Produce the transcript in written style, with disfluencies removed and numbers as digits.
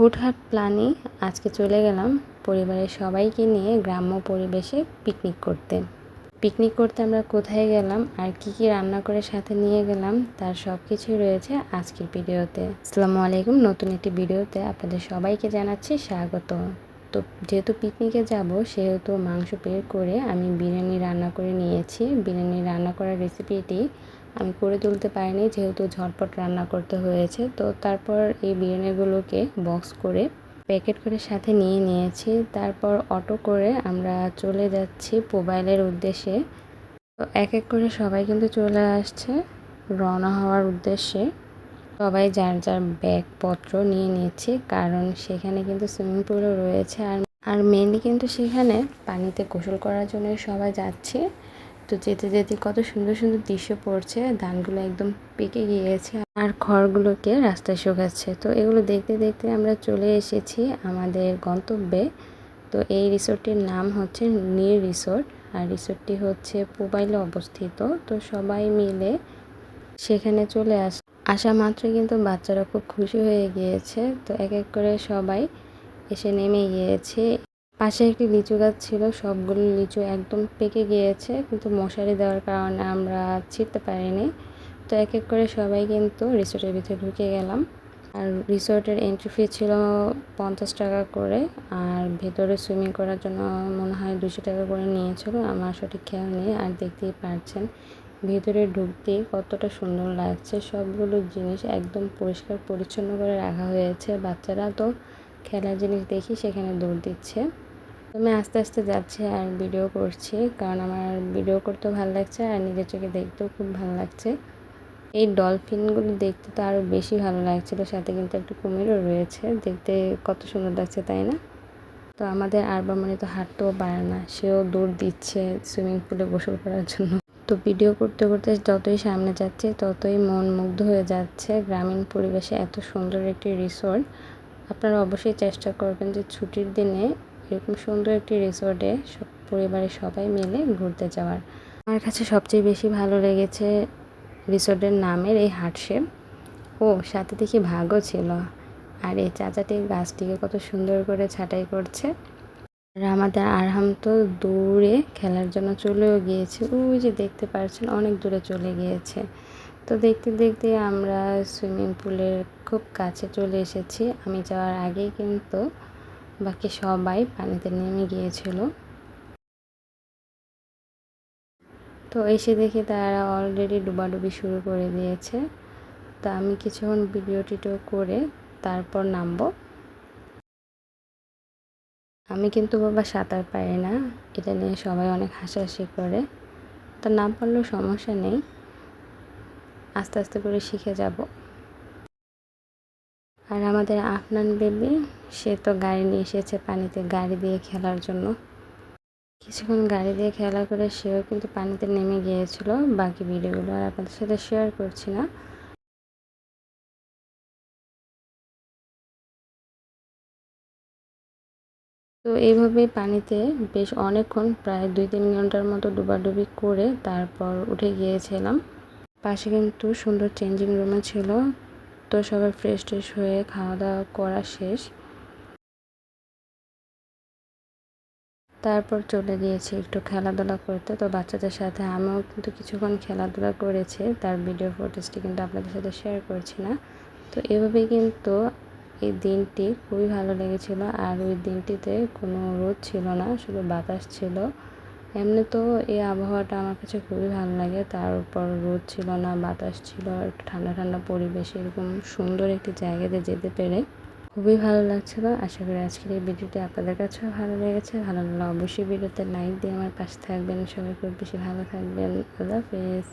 হুটহাট প্ল্যানে আজকে চলে গেলাম পরিবারের সবাইকে নিয়ে গ্রাম্য পরিবেশে পিকনিক করতে আমরা কোথায় গেলাম আর কি কি রান্না করে সাথে নিয়ে গেলাম তার সব কিছুই রয়েছে আজকের ভিডিওতে। আসসালামু আলাইকুম, নতুন একটি ভিডিওতে আপনাদের সবাইকে জানাচ্ছি স্বাগত। তো যেহেতু পিকনিকে যাব সেহেতু মাংস বের করে আমি বিরিয়ানি রান্না করে নিয়েছি। বিরিয়ানি রান্না করার রেসিপিটি আমি করে তুলতে পারিনি যেহেতু ঝটপট রান্না করতে হয়েছে। তো তারপর এই বিরিয়ানিগুলোকে বক্স করে প্যাকেট করে সাথে নিয়ে নিয়েছি। তারপর অটো করে আমরা চলে যাচ্ছি পুবাইলের উদ্দেশ্যে। তো এক এক করে সবাই কিন্তু চলে আসছে রওনা হওয়ার উদ্দেশ্যে। সবাই যার যার ব্যাগপত্র নিয়ে নিয়েছি কারণ সেখানে কিন্তু সুইমিং পুলও রয়েছে। আর মেনলি কিন্তু সেখানে পানিতে গোসল করার জন্য সবাই যাচ্ছে। তো যেতে যেতে কত সুন্দর সুন্দর দৃশ্য পড়ছে, ধানগুলো একদম পেকে গিয়েছে আর খড়গুলোকে রাস্তায় শুকাচ্ছে। তো এগুলো দেখতে দেখতে আমরা চলে এসেছি আমাদের গন্তব্যে। তো এই রিসোর্টটির নাম হচ্ছে নীর রিসোর্ট আর রিসোর্টটি হচ্ছে পুবাইলে অবস্থিত। তো সবাই মিলে সেখানে চলে আসা মাত্রই কিন্তু বাচ্চারা খুব খুশি হয়ে গিয়েছে। তো এক এক করে সবাই এসে নেমে গিয়েছে। পাশে একটি লিচু গাছ ছিল, সবগুলো লিচু একদম পেকে গিয়েছে কিন্তু মশারি দেওয়ার কারণে আমরা ছিঁড়তে পারিনি। তো এক এক করে সবাই কিন্তু রিসোর্টের ভিতরে ঢুকে গেলাম। আর রিসোর্টের এন্ট্রি ফি ছিল 50 টাকা করে আর ভেতরে সুইমিং করার জন্য মনে হয় 200 টাকা করে নিয়েছিল, আমার সঠিক খেয়াল নেই। আর দেখতেই পারছেন ভেতরে ঢুকতেই কতটা সুন্দর লাগছে, সবগুলো জিনিস একদম পরিষ্কার পরিচ্ছন্ন করে রাখা হয়েছে। বাচ্চারা তো খেলার জিনিস দেখি সেখানে দৌড় দিচ্ছে। আমি আস্তে আস্তে যাচ্ছি আর ভিডিও করছি কারণ আমার ভিডিও করতেও ভালো লাগছে আর নিজের চোখে দেখতেও খুব ভালো লাগছে। এই ডলফিনগুলো দেখতে তো আরও বেশি ভালো লাগছিল, সাথে কিন্তু একটা কুমিরও রয়েছে, দেখতে কত সুন্দর লাগছে তাই না? তো আমাদের আরবামণি তো হাঁটতেও পারে না, সেও দৌড় দিচ্ছে সুইমিং পুলে গোসল করার জন্য। তো ভিডিও করতে করতে যতই সামনে যাচ্ছে ততই মন মুগ্ধ হয়ে যাচ্ছে। গ্রামীণ পরিবেশে এত সুন্দর একটি রিসোর্ট, আপনারা অবশ্যই চেষ্টা করবেন যে ছুটির দিনে এরকম সুন্দর একটি রিসোর্টে সব পরিবারের সবাই মিলে ঘুরতে যাওয়ার। আমার কাছে সবচেয়ে বেশি ভালো লেগেছে রিসোর্টের নামের এই হার্টশেপ। ও সাথে দেখি ভাগও ছিল। আর এই চাচাটি গাছটিকে কত সুন্দর করে ছাঁটাই করছে। আর আমাদের আরহাম তো দূরে খেলার জন্য চলেও গিয়েছে, ওই যে দেখতে পাচ্ছেন অনেক দূরে চলে গিয়েছে। তো দেখতে দেখতে আমরা সুইমিং পুলের খুব কাছে চলে এসেছি। আমি যাওয়ার আগেই কিন্তু বাকি সবাই পানিতে নেমে গিয়েছিল। তো এসে দেখি তারা অলরেডি ডুবাডুবি শুরু করে দিয়েছে। তো আমি কিছুক্ষণ ভিডিও টিডিও করে তারপর নামবো। আমি কিন্তু বাবা সাঁতার পারি না, এটা নিয়ে সবাই অনেক হাসাহাসি করে। তো না পারলেও সমস্যা নেই, আস্তে আস্তে করে শিখে যাব। আর আমাদের আফনান বেবি সে তো গাড়ি নিয়ে এসেছে পানিতে, গাড়ি দিয়ে খেলার জন্য। কিছুক্ষণ গাড়ি দিয়ে খেলা করে সেও কিন্তু পানিতে নেমে গিয়েছিল। বাকি ভিডিওগুলো আর আপনাদের সাথে শেয়ার করছি না। তো এইভাবেই পানিতে বেশ অনেকক্ষণ প্রায় 2-3 ঘন্টার মতো ডুবাডুবি করে তারপর উঠে গিয়েছিলাম। পাশে কিন্তু সুন্দর চেঞ্জিং রুমও ছিল। তো সবাই ফ্রেশ ট্রেশ হয়ে খাওয়া দাওয়া করা শেষ, তারপর চলে গিয়েছি একটু খেলাধুলা করতে। তো বাচ্চাদের সাথে আমিও কিন্তু কিছুক্ষণ খেলাধুলা করেছি, তার ভিডিও ফুটেজটি কিন্তু আপনাদের সাথে শেয়ার করছি না। তো এভাবেই কিন্তু এই দিনটি খুবই ভালো লেগেছিল। আর ওই দিনটিতে কোনো রোদ ছিল না, শুধু বাতাস ছিল। এমনি তো এই আবহাওয়াটা আমার কাছে খুবই ভালো লাগে, তার উপর রোদ ছিল না, বাতাস ছিল, একটু ঠান্ডা ঠান্ডা পরিবেশে এরকম সুন্দর একটি জায়গাতে যেতে পেরে খুবই ভালো লাগছিল। আশা করি আজকের এই ভিডিওটি আপনাদের কাছেও ভালো লেগেছে। ভালো লাগলে অবশ্যই ভিডিওতে লাইক দিয়ে আমার পাশে থাকবেন। সবাই খুব বেশি ভালো থাকবেন। আল্লাহ হাফেজ।